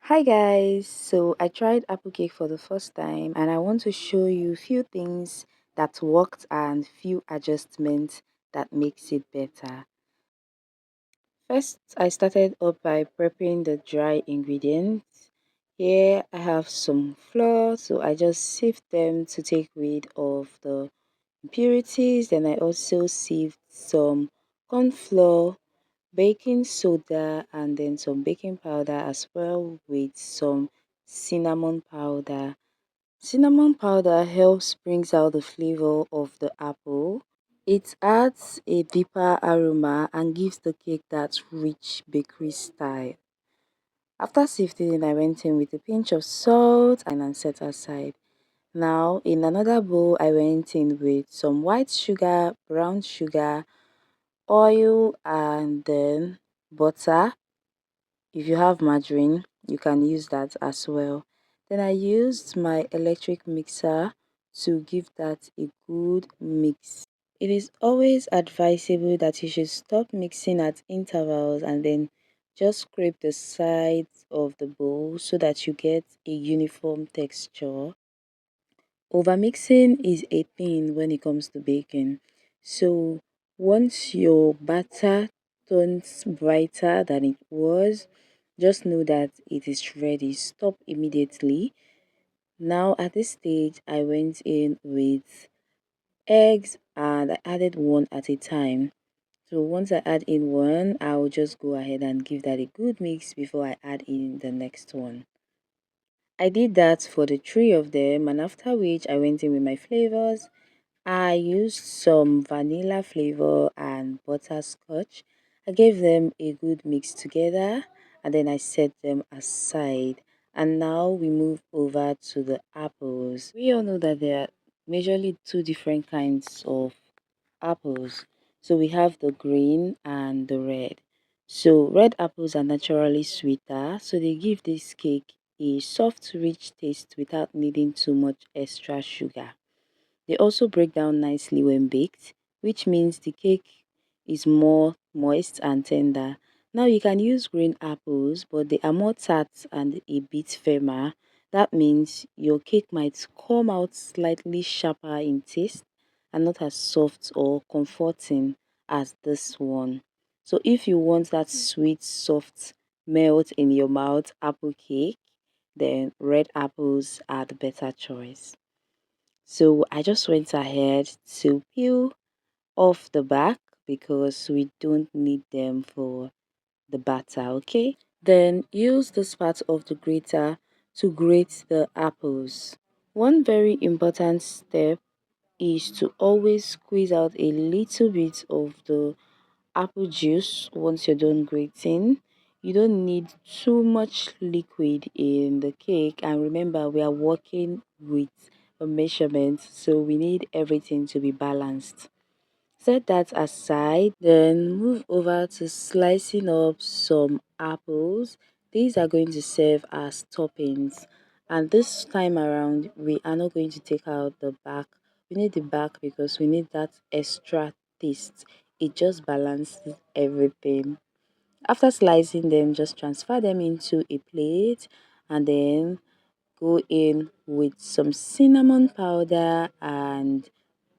Hi guys, so I tried apple cake for the first time and I want to show you few things that worked and few adjustments that makes it better. First, I started up by prepping the dry ingredients. Here I have some flour, so I just sieved them to take rid of the impurities. Then I also sieved some cornflour, baking soda, and then some baking powder as well with some cinnamon powder. Cinnamon powder helps brings out the flavor of the apple. It adds a deeper aroma and gives the cake that rich bakery style. After sifting, I went in with a pinch of salt and set aside. Now, in another bowl, I went in with some white sugar, brown sugar, oil, and then butter. If you have margarine, you can use that as well. Then I used my electric mixer to give that a good mix. It is always advisable that you should stop mixing at intervals and then just scrape the sides of the bowl so that you get a uniform texture. Overmixing is a thing when it comes to baking. So once your batter turns brighter than it was, just know that it is ready. Stop immediately. Now at this stage, I went in with eggs and I added one at a time. So once I add in one, I'll just go ahead and give that a good mix before I add in the next one. I did that for the three of them, and after which I went in with my flavors. I used some vanilla flavor and butterscotch. I gave them a good mix together and then I set them aside. And now we move over to the apples. We all know that there are majorly two different kinds of apples. So we have the green and the red. So red apples are naturally sweeter, so they give this cake a soft, rich taste without needing too much extra sugar. They also break down nicely when baked, which means the cake is more moist and tender. Now you can use green apples, but they are more tart and a bit firmer. That means your cake might come out slightly sharper in taste and not as soft or comforting as this one. So if you want that sweet, soft melt in your mouth apple cake, then red apples are the better choice. So I just went ahead to peel off the back because we don't need them for the batter, okay? Then use this part of the grater to grate the apples. One very important step is to always squeeze out a little bit of the apple juice once you're done grating. You don't need too much liquid in the cake, and remember we are working with a measurement, so we need everything to be balanced. Set that aside, then move over to slicing up some apples. These are going to serve as toppings, and this time around we are not going to take out the back. We need the back because we need that extra taste. It just balances everything. After slicing them, just transfer them into a plate and then go in with some cinnamon powder and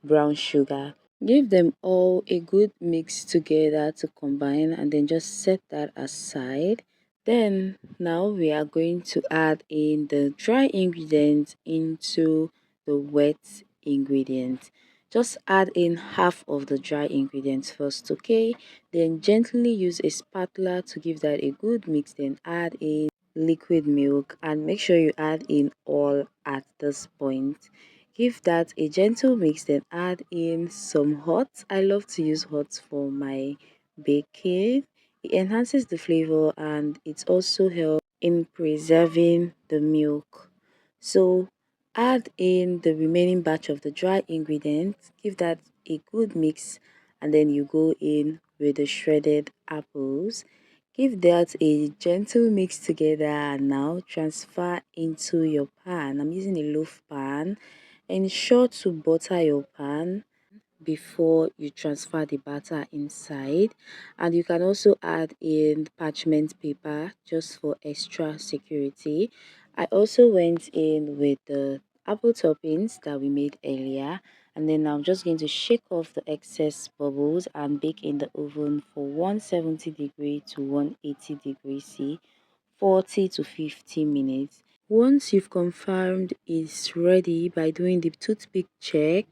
brown sugar. Give them all a good mix together to combine and then just set that aside. Then now we are going to add in the dry ingredients into the wet ingredients. Just add in half of the dry ingredients first, okay? Then gently use a spatula to give that a good mix. Then add in liquid milk and make sure you add in all at this point. Give that a gentle mix, then add in some hot. I love to use hot for my baking. It enhances the flavor and it also helps in preserving the milk. So add in the remaining batch of the dry ingredients, give that a good mix, and then you go in with the shredded apples. Give that a gentle mix together and now transfer into your pan. I'm using a loaf pan. Ensure to butter your pan. before you transfer the batter inside, and you can also add in parchment paper just for extra security. I also went in with the apple toppings that we made earlier, and then I'm just going to shake off the excess bubbles and bake in the oven for 170 degree to 180 degrees C, 40 to 50 minutes. Once you've confirmed it's ready by doing the toothpick check,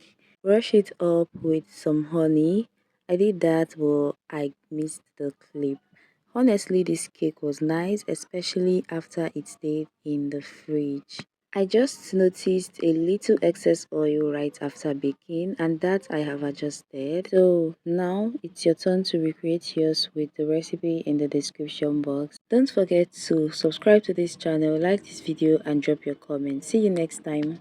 brush it up with some honey. I did that, but I missed the clip. Honestly, this cake was nice, especially after it stayed in the fridge. I just noticed a little excess oil right after baking, and that I have adjusted. So now it's your turn to recreate yours with the recipe in the description box. Don't forget to subscribe to this channel, like this video, and drop your comments. See you next time.